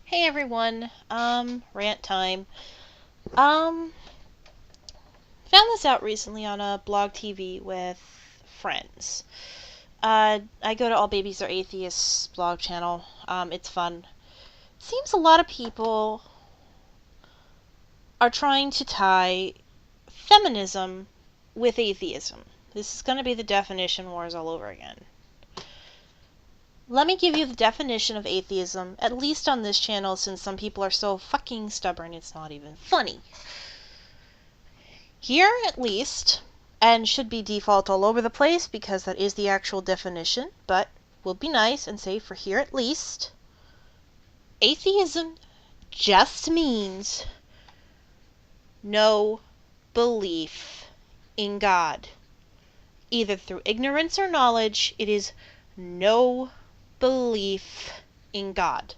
Hey everyone, rant time. Found this out recently on a blog TV with friends. I go to All Babies Are Atheists blog channel. It's fun. It seems a lot of people are trying to tie feminism with atheism. This is going to be the definition wars all over again. Let me give you the definition of atheism, at least on this channel, since some people are so fucking stubborn it's not even funny. Here, at least, and should be default all over the place because that is the actual definition, but we'll be nice and say for here at least, atheism just means no belief in God. Either through ignorance or knowledge, it is no belief in God.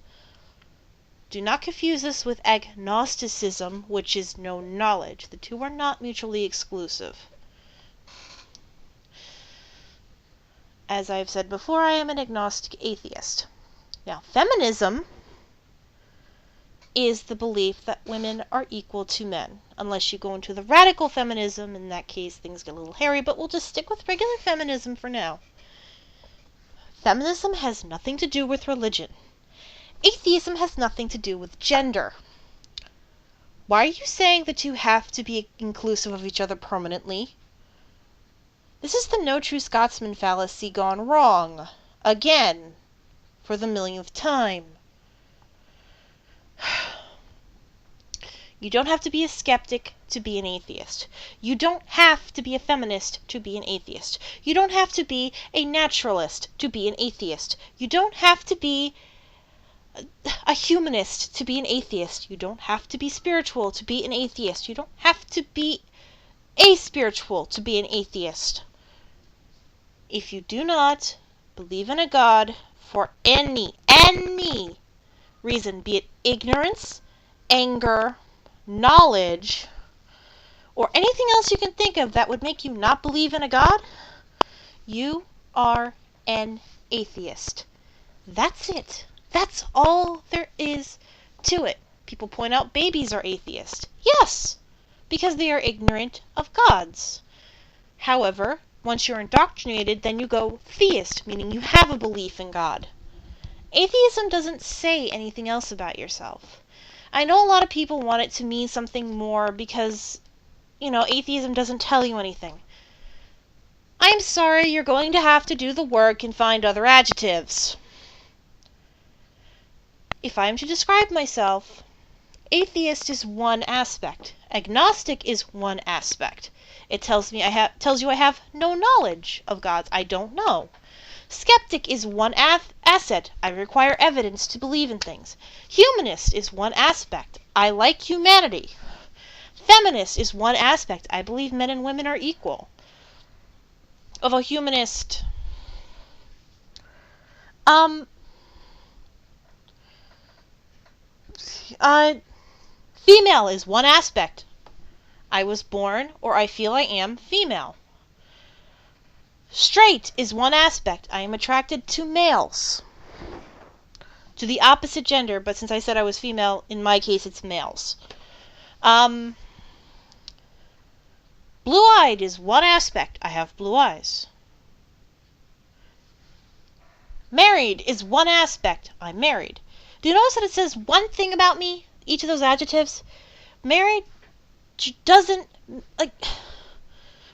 Do not confuse this with agnosticism, which is no knowledge. The two are not mutually exclusive. As I've said before, I am an agnostic atheist. Now, feminism is the belief that women are equal to men. Unless you go into the radical feminism, in that case things get a little hairy, but we'll just stick with regular feminism for now. Feminism has nothing to do with religion. Atheism has nothing to do with gender. Why are you saying the two have to be inclusive of each other permanently? This is the no true Scotsman fallacy gone wrong. Again. For the millionth time. You don't have to be a skeptic to be an atheist. You don't have to be a feminist to be an atheist. You don't have to be a naturalist to be an atheist. You don't have to be a humanist to be an atheist. You don't have to be spiritual to be an atheist. You don't have to be aspiritual to be an atheist. If you do not believe in a God for any reason, be it ignorance, anger, knowledge, or anything else you can think of that would make you not believe in a God, you are an atheist. That's it. That's all there is to it. People point out babies are atheists. Yes, because they are ignorant of gods. However, once you're indoctrinated, then you go theist, meaning you have a belief in God. Atheism doesn't say anything else about yourself. I know a lot of people want it to mean something more because, atheism doesn't tell you anything. I'm sorry, you're going to have to do the work and find other adjectives. If I'm to describe myself, atheist is one aspect. Agnostic is one aspect. It tells you I have no knowledge of gods. I don't know. Skeptic is one asset. I require evidence to believe in things. Humanist is one aspect. I like humanity. Feminist is one aspect. I believe men and women are equal. Of a humanist, female is one aspect. I was born, or I feel I am, female. Straight is one aspect. I am attracted to males. To the opposite gender, but since I said I was female, in my case it's males. Blue-eyed is one aspect. I have blue eyes. Married is one aspect. I'm married. Do you notice that it says one thing about me? Each of those adjectives? Married doesn't,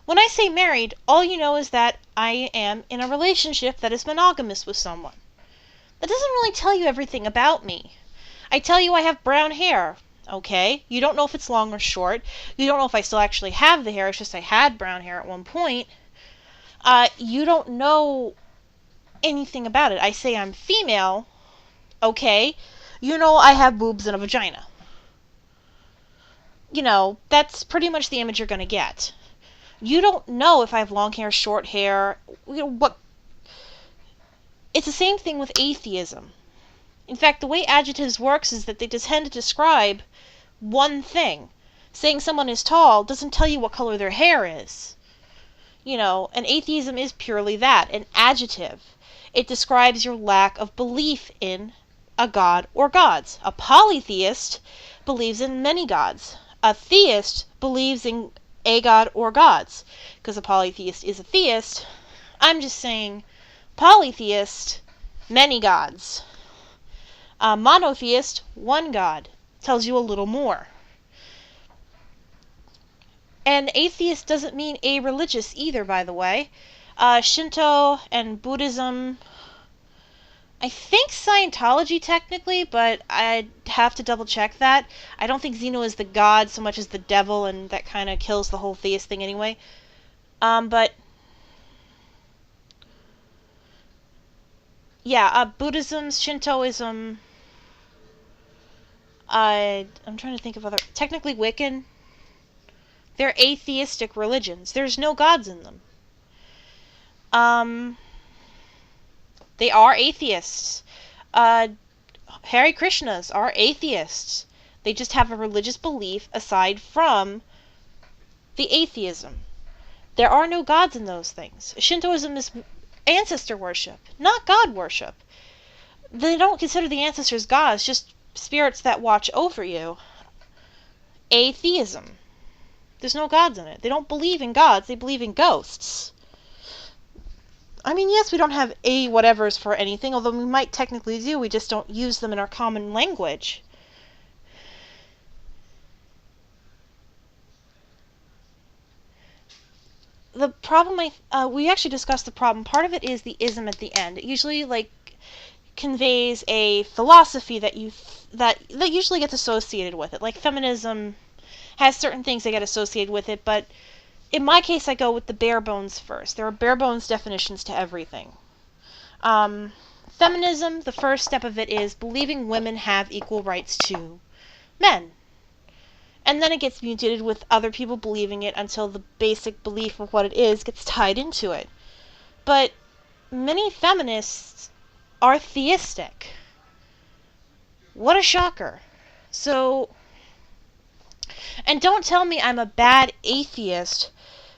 when I say married, all you know is that I am in a relationship that is monogamous with someone. That doesn't really tell you everything about me. I tell you I have brown hair. Okay, you don't know if it's long or short. You don't know if I still actually have the hair. It's just I had brown hair at one point. You don't know anything about it. I say I'm female. Okay, you know I have boobs and a vagina. That's pretty much the image you're going to get. You don't know if I have long hair, short hair, what. It's the same thing with atheism. In fact, the way adjectives works is that they tend to describe one thing. Saying someone is tall doesn't tell you what color their hair is. And atheism is purely that, an adjective. It describes your lack of belief in a god or gods. A polytheist believes in many gods. A theist believes in a god or gods. Because a polytheist is a theist, I'm just saying polytheist, many gods. A monotheist, one god. Tells you a little more. And atheist doesn't mean a-religious either, by the way. Shinto and Buddhism, I think Scientology technically, but I'd have to double check that. I don't think Zeno is the god so much as the devil, and that kind of kills the whole theist thing anyway. But yeah, Buddhism, Shintoism, I'm trying to think of other, technically Wiccan, they're atheistic religions. There's no gods in them. They are atheists. Hare Krishnas are atheists. They just have a religious belief aside from the atheism. There are no gods in those things. Shintoism is ancestor worship, not God worship. They don't consider the ancestors gods, just spirits that watch over you. Atheism. There's no gods in it. They don't believe in gods, they believe in ghosts. I mean, yes, we don't have a whatevers for anything, although we might technically do, we just don't use them in our common language. The problem, we actually discussed the problem. Part of it is the ism at the end. It usually, conveys a philosophy that usually gets associated with it. Like feminism has certain things that get associated with it, but in my case, I go with the bare bones first. There are bare bones definitions to everything. Feminism, the first step of it is believing women have equal rights to men. And then it gets mutated with other people believing it until the basic belief of what it is gets tied into it. But many feminists are theistic. What a shocker. So, and don't tell me I'm a bad atheist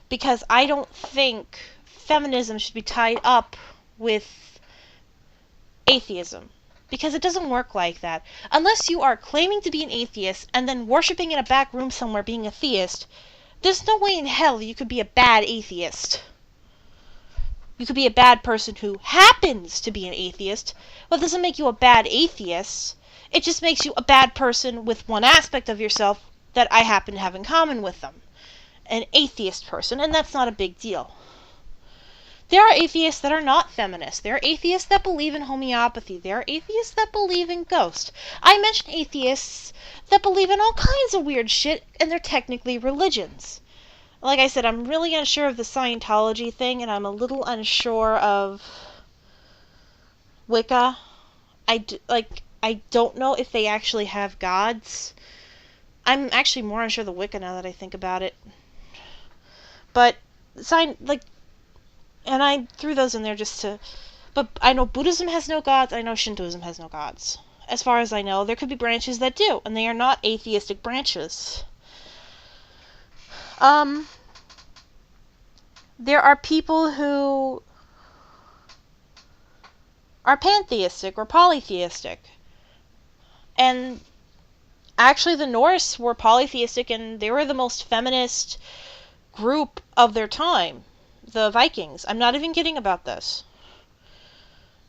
because I don't think feminism should be tied up with atheism. Because it doesn't work like that. Unless you are claiming to be an atheist and then worshipping in a back room somewhere being a theist, there's no way in hell you could be a bad atheist. You could be a bad person who happens to be an atheist, but it doesn't make you a bad atheist. It just makes you a bad person with one aspect of yourself that I happen to have in common with them. An atheist person, and that's not a big deal. There are atheists that are not feminists. There are atheists that believe in homeopathy. There are atheists that believe in ghosts. I mentioned atheists that believe in all kinds of weird shit, and they're technically religions. Like I said, I'm really unsure of the Scientology thing, and I'm a little unsure of Wicca. I don't know if they actually have gods. I'm actually more unsure of the Wicca now that I think about it. But, and I threw those in there just to... But I know Buddhism has no gods, I know Shintoism has no gods. As far as I know, there could be branches that do, and they are not atheistic branches. There are people who are pantheistic or polytheistic. And actually the Norse were polytheistic, and they were the most feminist group of their time. The Vikings. I'm not even kidding about this.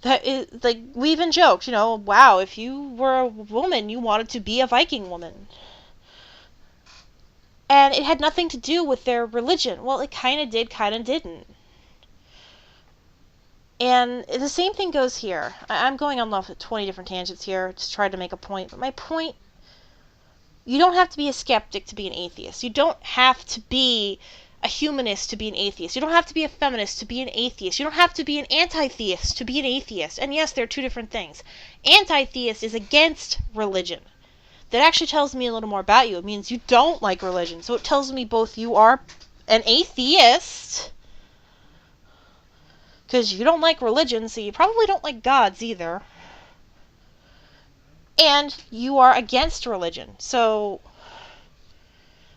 That is, we even joked, wow, if you were a woman, you wanted to be a Viking woman. And it had nothing to do with their religion. Well, it kind of did, kind of didn't. And the same thing goes here. I'm going on 20 different tangents here, just trying to make a point. But my point, you don't have to be a skeptic to be an atheist. You don't have to be a humanist to be an atheist. You don't have to be a feminist to be an atheist. You don't have to be an anti-theist to be an atheist. And yes, they're two different things. Anti-theist is against religion. That actually tells me a little more about you. It means you don't like religion. So it tells me both you are an atheist, because you don't like religion, so you probably don't like gods either, and you are against religion. So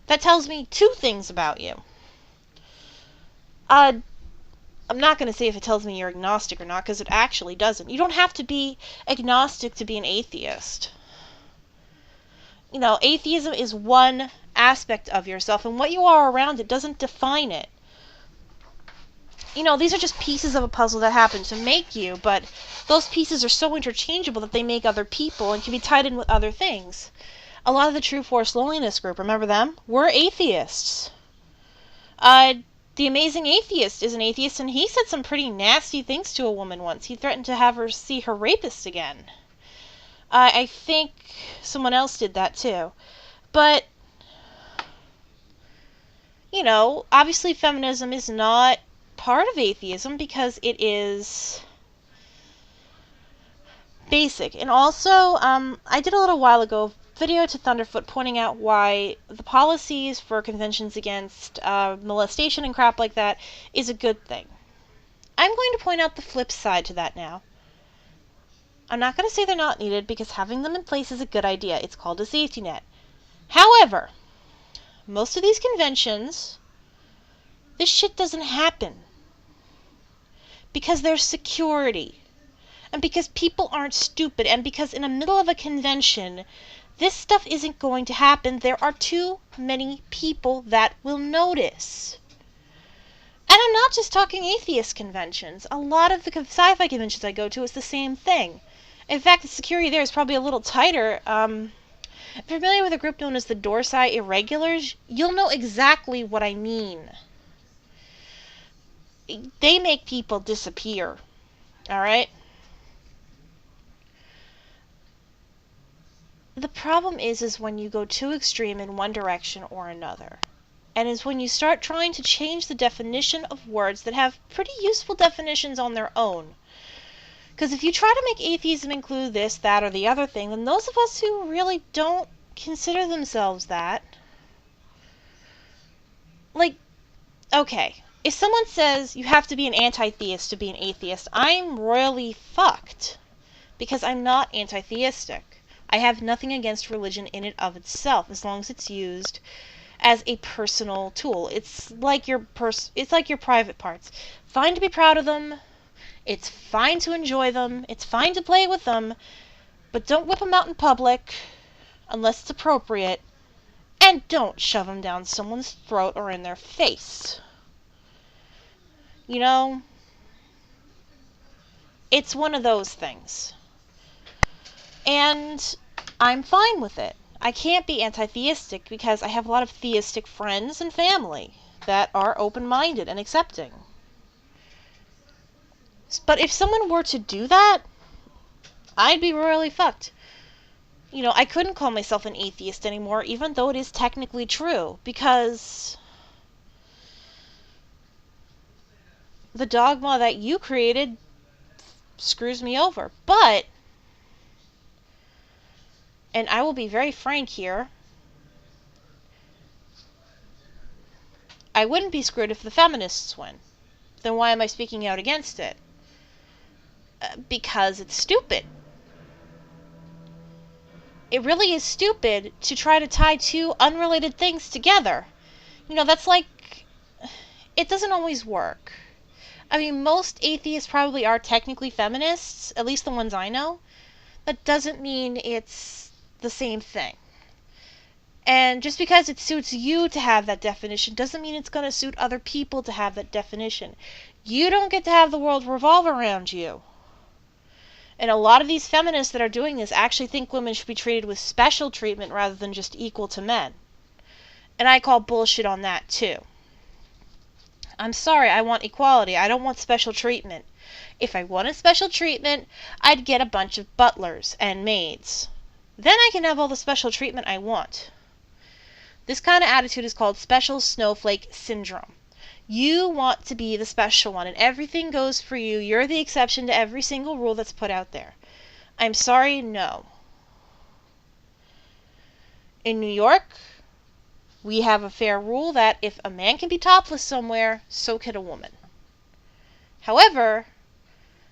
that tells me two things about you. I'm not going to say if it tells me you're agnostic or not, because it actually doesn't. You don't have to be agnostic to be an atheist. Atheism is one aspect of yourself, and what you are around it doesn't define it. These are just pieces of a puzzle that happen to make you, but those pieces are so interchangeable that they make other people and can be tied in with other things. A lot of the True Force Loneliness group, remember them? Were atheists. The Amazing Atheist is an atheist, and he said some pretty nasty things to a woman once. He threatened to have her see her rapist again. I think someone else did that too. But, obviously feminism is not part of atheism because it is basic. And also, I did a little while ago video to Thunderfoot pointing out why the policies for conventions against molestation and crap like that is a good thing. I'm going to point out the flip side to that now. I'm not going to say they're not needed because having them in place is a good idea. It's called a safety net. However, most of these conventions, this shit doesn't happen because there's security. And because people aren't stupid, and because in the middle of a convention, this stuff isn't going to happen. There are too many people that will notice. And I'm not just talking atheist conventions. A lot of the sci-fi conventions I go to is the same thing. In fact, the security there is probably a little tighter. If you're familiar with a group known as the Dorsai Irregulars, you'll know exactly what I mean. They make people disappear. Alright? The problem is when you go too extreme in one direction or another. And is when you start trying to change the definition of words that have pretty useful definitions on their own. Because if you try to make atheism include this, that, or the other thing, then those of us who really don't consider themselves that, okay, if someone says you have to be an anti-theist to be an atheist, I'm royally fucked. Because I'm not anti-theistic. I have nothing against religion in and of itself, as long as it's used as a personal tool. It's like your private parts. Fine to be proud of them. It's fine to enjoy them. It's fine to play with them. But don't whip them out in public, unless it's appropriate. And don't shove them down someone's throat or in their face. It's one of those things. And I'm fine with it. I can't be anti-theistic because I have a lot of theistic friends and family that are open-minded and accepting. But if someone were to do that, I'd be royally fucked. I couldn't call myself an atheist anymore, even though it is technically true, because the dogma that you created screws me over. But, and I will be very frank here, I wouldn't be screwed if the feminists win. Then why am I speaking out against it? Because it's stupid. It really is stupid to try to tie two unrelated things together. That's like, it doesn't always work. I mean, most atheists probably are technically feminists, at least the ones I know. That doesn't mean it's the same thing. And just because it suits you to have that definition doesn't mean it's going to suit other people to have that definition. You don't get to have the world revolve around you. And a lot of these feminists that are doing this actually think women should be treated with special treatment rather than just equal to men. And I call bullshit on that too. I'm sorry, I want equality. I don't want special treatment. If I wanted special treatment, I'd get a bunch of butlers and maids. Then I can have all the special treatment I want. This kind of attitude is called special snowflake syndrome. You want to be the special one, and everything goes for you. You're the exception to every single rule that's put out there. I'm sorry, no. In New York, we have a fair rule that if a man can be topless somewhere, so can a woman. However,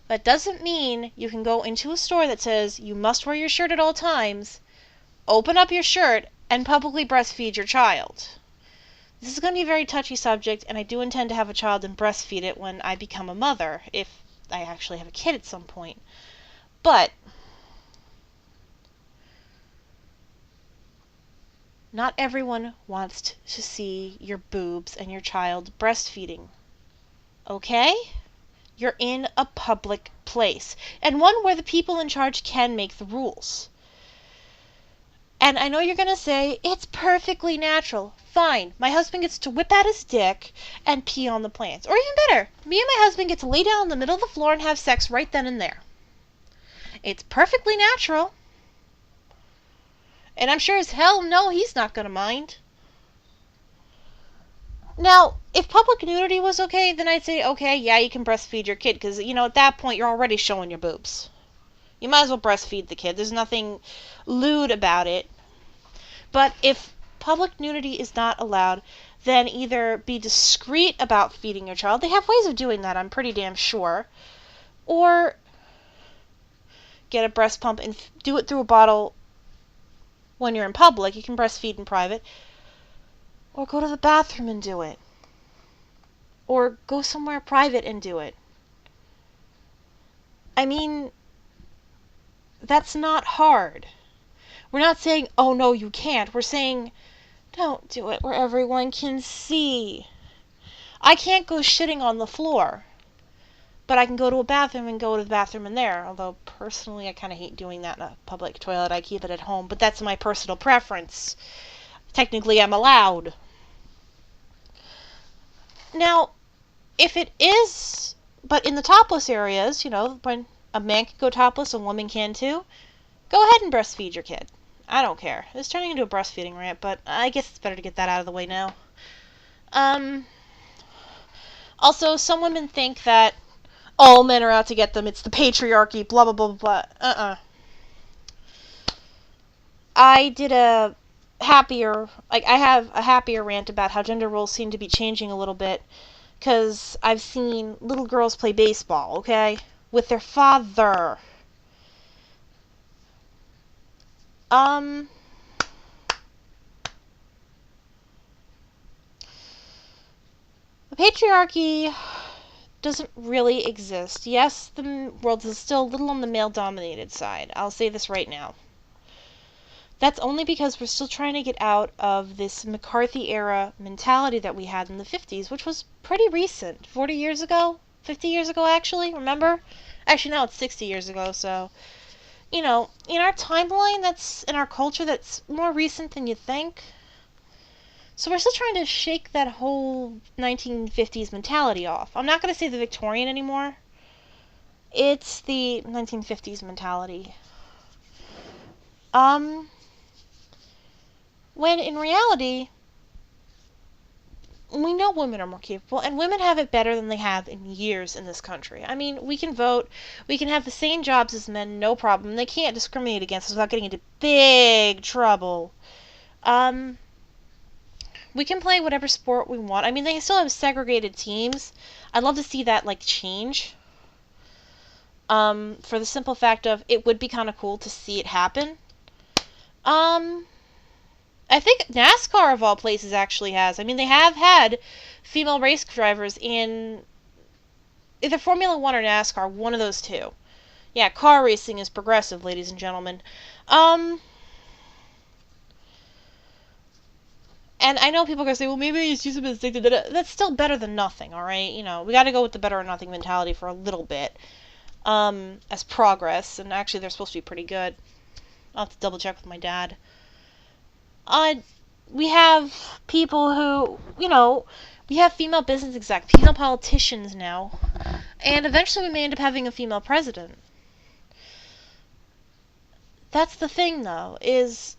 that doesn't mean you can go into a store that says you must wear your shirt at all times, open up your shirt, and publicly breastfeed your child. This is going to be a very touchy subject, and I do intend to have a child and breastfeed it when I become a mother, if I actually have a kid at some point. But not everyone wants to see your boobs and your child breastfeeding. Okay? You're in a public place, and one where the people in charge can make the rules. And I know you're going to say, it's perfectly natural. Fine, my husband gets to whip out his dick and pee on the plants. Or even better, me and my husband get to lay down in the middle of the floor and have sex right then and there. It's perfectly natural. And I'm sure as hell no, he's not going to mind. Now, if public nudity was okay, then I'd say, okay, yeah, you can breastfeed your kid. Because, at that point, you're already showing your boobs. You might as well breastfeed the kid. There's nothing lewd about it. But if public nudity is not allowed, then either be discreet about feeding your child. They have ways of doing that, I'm pretty damn sure. Or get a breast pump and do it through a bottle when you're in public. You can breastfeed in private. Or go to the bathroom and do it. Or go somewhere private and do it. I mean, that's not hard. We're not saying, oh no, you can't. We're saying, don't do it where everyone can see. I can't go shitting on the floor, but I can go to a bathroom and go to the bathroom in there. Although, personally, I kind of hate doing that in a public toilet. I keep it at home, but that's my personal preference. Technically, I'm allowed. Now, if it is, but in the topless areas, when a man can go topless, a woman can too, go ahead and breastfeed your kid. I don't care. It's turning into a breastfeeding rant, but I guess it's better to get that out of the way now. Also, some women think that all men are out to get them. It's the patriarchy, blah, blah, blah, blah. I did I have a happier rant about how gender roles seem to be changing a little bit, because I've seen little girls play baseball, okay, with their father. The patriarchy doesn't really exist. Yes, the world is still a little on the male-dominated side. I'll say this right now. That's only because we're still trying to get out of this McCarthy-era mentality that we had in the 50s, which was pretty recent. 40 years ago? 50 years ago, actually? Remember? Actually, no, it's 60 years ago, so... in our timeline, that's in our culture, that's more recent than you think. So we're still trying to shake that whole 1950s mentality off. I'm not going to say the Victorian anymore. It's the 1950s mentality. When in reality, we know women are more capable, and women have it better than they have in years in this country. I mean, we can vote, we can have the same jobs as men, no problem. They can't discriminate against us without getting into big trouble. We can play whatever sport we want. I mean, they still have segregated teams. I'd love to see that, change. For the simple fact of, it would be kind of cool to see it happen. I think NASCAR, of all places, actually has. I mean, they have had female race drivers in either Formula One or NASCAR, one of those two. Yeah, car racing is progressive, ladies and gentlemen. And I know people are going to say, well, maybe it's just a mistake. That's still better than nothing, alright? We got to go with the better or nothing mentality for a little bit. As progress. And actually, they're supposed to be pretty good. I'll have to double check with my dad. We have people who, we have female business execs, female politicians now. And eventually we may end up having a female president. That's the thing, though, is,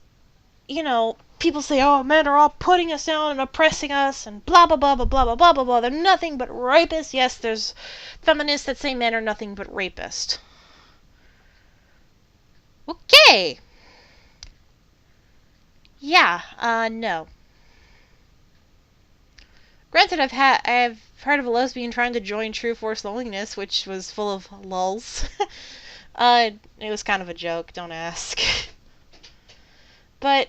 people say, oh, men are all putting us down and oppressing us and blah, blah, blah, blah, blah, blah, blah, blah, blah. They're nothing but rapists. Yes, there's feminists that say men are nothing but rapists. Okay. Yeah, no. Granted, I've heard of a lesbian trying to join True Force Loneliness, which was full of lulz. It was kind of a joke, don't ask. But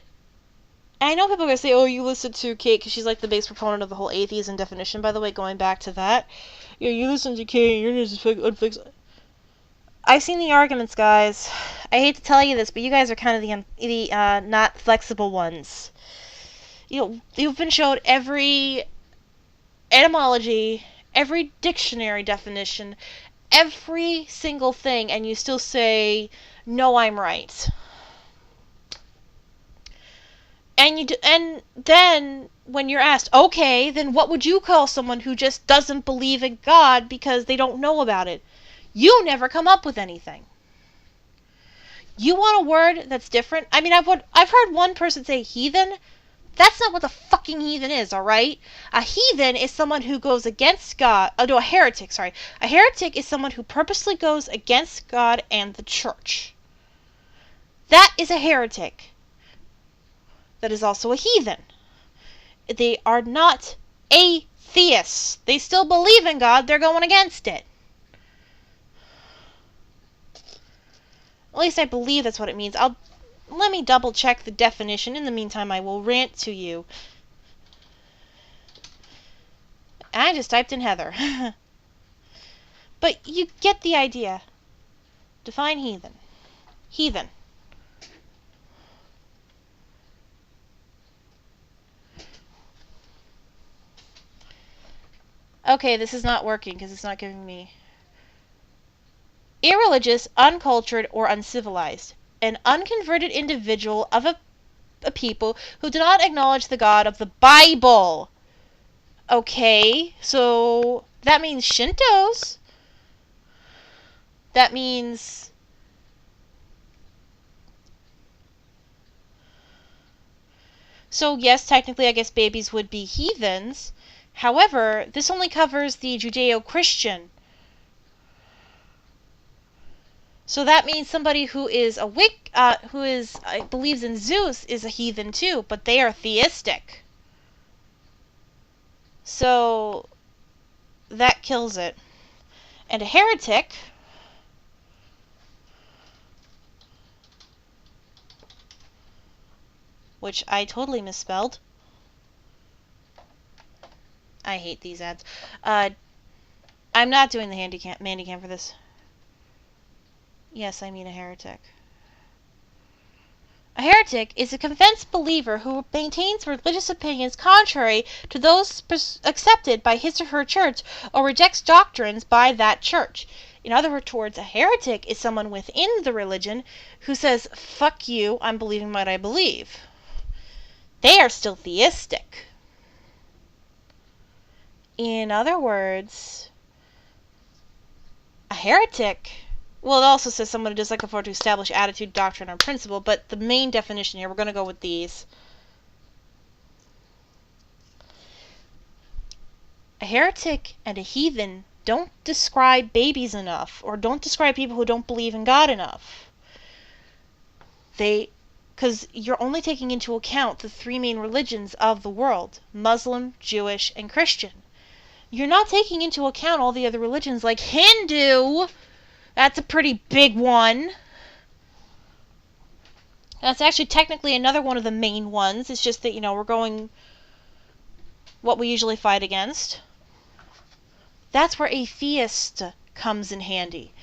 I know people are going to say, oh, you listen to Kate because she's like the biggest proponent of the whole atheism definition. By the way, going back to that, yeah, you listen to Kate, you're just unfixed. I've seen the arguments, guys. I hate to tell you this, but you guys are kind of the not flexible ones. You've been showed every etymology, every dictionary definition, every single thing, and you still say, no, I'm right. And then when you're asked, okay, then what would you call someone who just doesn't believe in God because they don't know about it? You never come up with anything. You want a word that's different? I mean, I've heard one person say heathen. That's not what the fucking heathen is, alright? A heathen is someone who goes against God. Oh, no, a heretic, sorry. A heretic is someone who purposely goes against God and the church. That is a heretic. That is also a heathen. They are not atheists. They still believe in God. They're going against it. At least I believe that's what it means. Let me double check the definition. In the meantime, I will rant to you. I just typed in Heather. But you get the idea. Define heathen. Heathen. Okay, this is not working because it's not giving me... Irreligious, uncultured, or uncivilized. An unconverted individual of a people who do not acknowledge the God of the Bible. Okay, so that means Shintos. That means... So yes, technically I guess babies would be heathens. However, this only covers the Judeo-Christian. So that means somebody who is believes in Zeus is a heathen too, but they are theistic. So that kills it. And a heretic, which I totally misspelled. I hate these ads. I'm not doing the Handycam for this. Yes, I mean a heretic. A heretic is a convinced believer who maintains religious opinions contrary to those accepted by his or her church or rejects doctrines by that church. In other words, a heretic is someone within the religion who says, fuck you, I'm believing what I believe. They are still theistic. In other words, a heretic... Well, it also says someone who does not conform to establish attitude, doctrine, or principle, but the main definition here, we're going to go with these. A heretic and a heathen don't describe babies enough, or don't describe people who don't believe in God enough. Because you're only taking into account the three main religions of the world, Muslim, Jewish, and Christian. You're not taking into account all the other religions like Hindu. That's a pretty big one. That's actually technically another one of the main ones. It's just that, we're going what we usually fight against. That's where atheist comes in handy.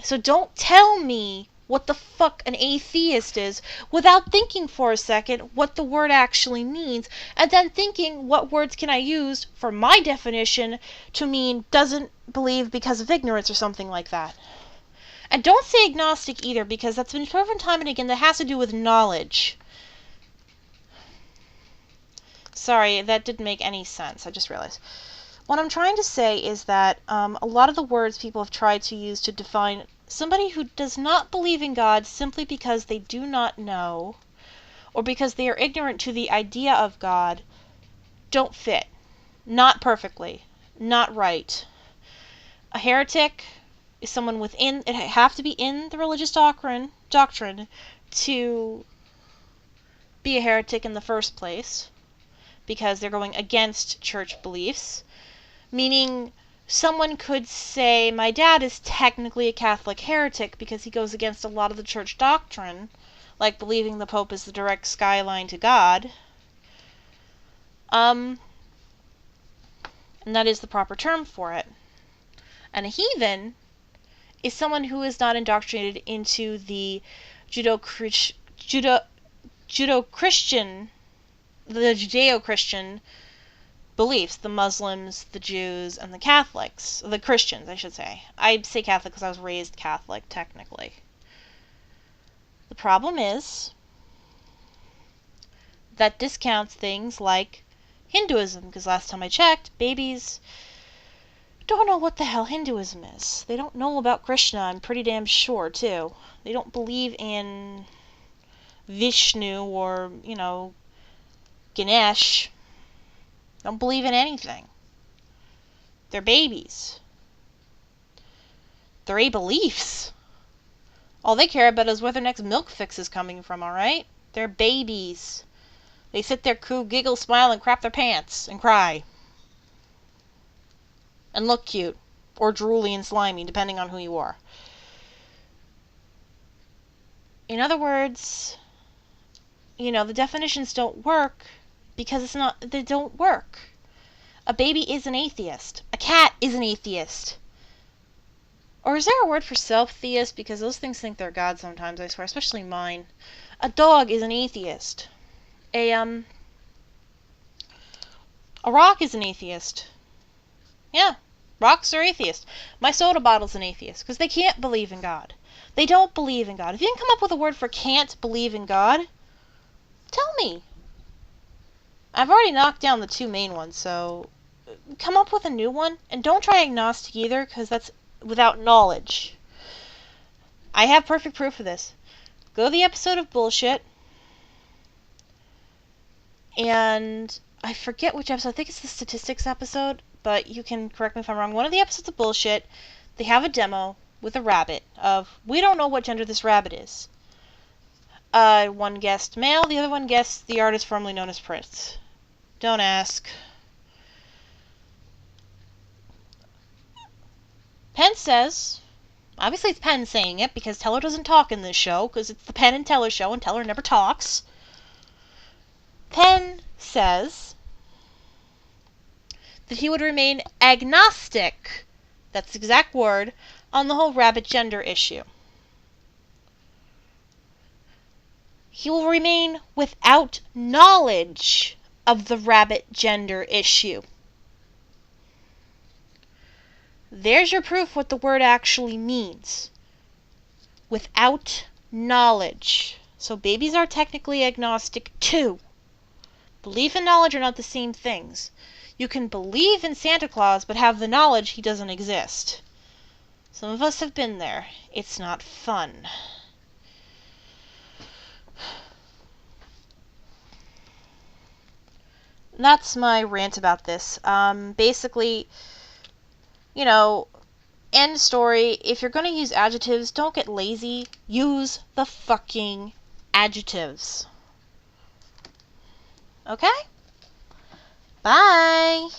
So don't tell me what the fuck an atheist is without thinking for a second what the word actually means, and then thinking what words can I use for my definition to mean doesn't believe because of ignorance or something like that. And don't say agnostic either, because that's been proven time and again that has to do with knowledge. Sorry, that didn't make any sense. I just realized. What I'm trying to say is that a lot of the words people have tried to use to define somebody who does not believe in God simply because they do not know, or because they are ignorant to the idea of God, don't fit. Not perfectly. Not right. A heretic is someone within, it have to be in the religious doctrine to be a heretic in the first place, because they're going against church beliefs. Meaning, someone could say, my dad is technically a Catholic heretic because he goes against a lot of the church doctrine, like believing the Pope is the direct skyline to God. And that is the proper term for it. And a heathen is someone who is not indoctrinated into the Judeo-Christian beliefs, the Muslims, the Jews, and the Catholics. The Christians, I should say. I say Catholic because I was raised Catholic, technically. The problem is that discounts things like Hinduism, because last time I checked, babies don't know what the hell Hinduism is. They don't know about Krishna, I'm pretty damn sure, too. They don't believe in Vishnu or, Ganesh. Don't believe in anything. They're babies. They're a-beliefs. All they care about is where their next milk fix is coming from, alright? They're babies. They sit there, coo, giggle, smile, and crap their pants, and cry. And look cute. Or drooly and slimy, depending on who you are. In other words, the definitions don't work because they don't work. A baby is an atheist. A cat is an atheist. Or is there a word for self-theist? Because those things think they're God sometimes, I swear, especially mine. A dog is an atheist. A rock is an atheist. Yeah, rocks are atheists. My soda bottle's an atheist, because they can't believe in God. They don't believe in God. If you can come up with a word for can't believe in God, tell me. I've already knocked down the two main ones, so come up with a new one. And don't try agnostic either, because that's without knowledge. I have perfect proof of this. Go to the episode of Bullshit, and I forget which episode. I think it's the statistics episode, but you can correct me if I'm wrong. One of the episodes of Bullshit, they have a demo with a rabbit of, we don't know what gender this rabbit is. One guessed male, the other one guessed the artist formerly known as Prince. Don't ask. Penn says, obviously it's Penn saying it, because Teller doesn't talk in this show, because it's the Penn and Teller show, and Teller never talks. Penn says that he would remain agnostic, that's the exact word, on the whole rabbit gender issue. He will remain without knowledge of the rabbit gender issue. There's your proof what the word actually means. Without knowledge. So babies are technically agnostic too. Belief and knowledge are not the same things. You can believe in Santa Claus but have the knowledge he doesn't exist. Some of us have been there. It's not fun. That's my rant about this. Basically, end story. If you're going to use adjectives, don't get lazy. Use the fucking adjectives. Okay? Bye!